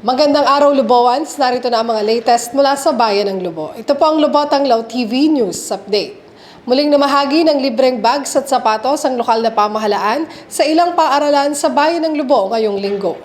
Magandang araw, Lubowans. Narito na ang mga latest mula sa Bayan ng Lubo. Ito po ang Lubotang Law TV News Update. Muling namahagi ng libreng bags at sapatos ang lokal na pamahalaan sa ilang paaralan sa Bayan ng Lubo ngayong linggo.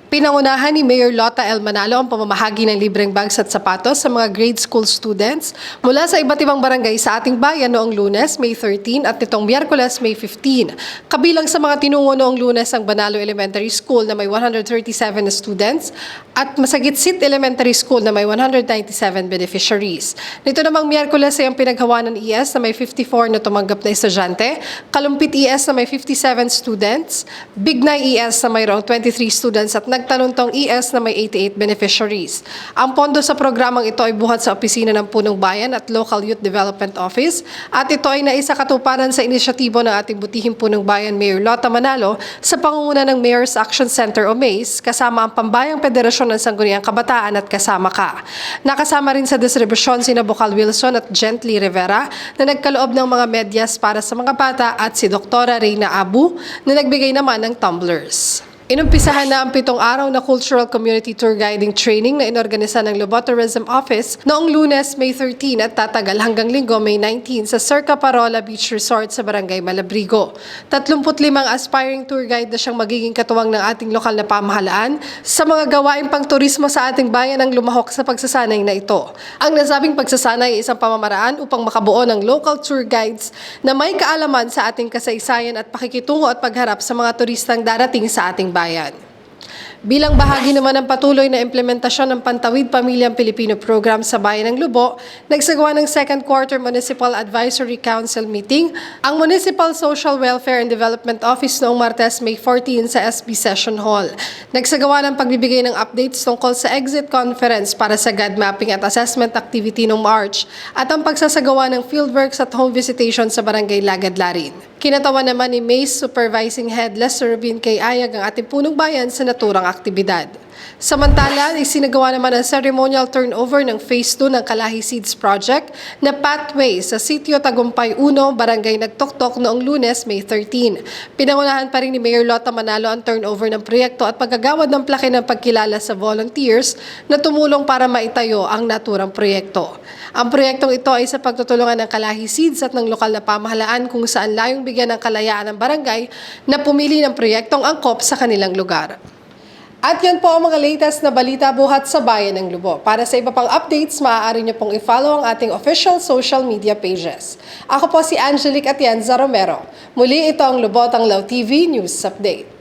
Pinangunahan ni Mayor Lota L. Manalo ang pamamahagi ng libreng bags at sapatos sa mga grade school students mula sa iba't ibang barangay sa ating bayan noong Lunes, May 13 at nitong Miyerkules, May 15. Kabilang sa mga tinungo noong Lunes ang Banalo Elementary School na may 137 na students at Masagitsit Elementary School na may 197 beneficiaries. Nito namang Miyerkules ay ang pinaghawa ng ES na may 54 na tumanggap na estudyante, Kalumpit ES na may 57 students, Bignay ES na mayroong 23 students at Nagtanuntong ES na may 88 beneficiaries. Ang pondo sa programang ito ay buhat sa opisina ng Punong Bayan at Local Youth Development Office at ito ay naisakatuparan sa inisyatibo ng ating butihing Punong Bayan Mayor Lota Manalo sa pangunguna ng Mayor's Action Center o MACE kasama ang Pambayang Federasyon ng Sangguniang Kabataan at Kasama Ka. Nakasama rin sa distribusyon sina Bocal Wilson at Gently Rivera na nagkaloob ng mga medyas para sa mga bata at si Dr. Reyna Abu na nagbigay naman ng tumblers. Inumpisahan na ang 7 araw na Cultural Community Tour Guiding Training na inorganisa ng Lobo Tourism Office noong Lunes, May 13 at tatagal hanggang Linggo, May 19 sa Circa Parola Beach Resort sa Barangay Malabrigo. 35 aspiring tour guide na siyang magiging katuwang ng ating lokal na pamahalaan sa mga gawaing pangturismo sa ating bayan ang lumahok sa pagsasanay na ito. Ang nasabing pagsasanay ay isang pamamaraan upang makabuo ng local tour guides na may kaalaman sa ating kasaysayan at pakikitungo at pagharap sa mga turistang darating sa ating bayan. Bilang bahagi naman ng patuloy na implementasyon ng Pantawid Pamilyang Pilipino Program sa Bayan ng Lubo, nagsagawa ng Second Quarter Municipal Advisory Council Meeting ang Municipal Social Welfare and Development Office noong Martes, May 14 sa SB Session Hall. Nagsagawa ng pagbibigay ng updates tungkol sa exit conference para sa GAD mapping at assessment activity noong March at ang pagsasagawa ng fieldworks at home visitation sa Barangay Lagadlarin. Kinatawa naman ni MACE Supervising Head Lester Rubin K. Ayag ang ating punong bayan sa naturang aktibidad. Samantala, isinagawa naman ang ceremonial turnover ng Phase 2 ng Kalahi Seeds Project na Pathway sa Sitio Tagumpay 1, Barangay Nagtoktok noong Lunes, May 13. Pinangunahan pa rin ni Mayor Lota Manalo ang turnover ng proyekto at paggagawad ng plaque ng pagkilala sa volunteers na tumulong para maitayo ang naturang proyekto. Ang proyektong ito ay sa pagtutulungan ng Kalahi Seeds at ng lokal na pamahalaan kung saan layong bigyan ng kalayaan ng barangay na pumili ng proyektong angkop sa kanilang lugar. At yan po ang mga latest na balita buhat sa Bayan ng Lubo. Para sa iba pang updates, maaari niyo pong i-follow ang ating official social media pages. Ako po si Angelique Atienza Romero. Muli ito ang Lubotang Law TV News Update.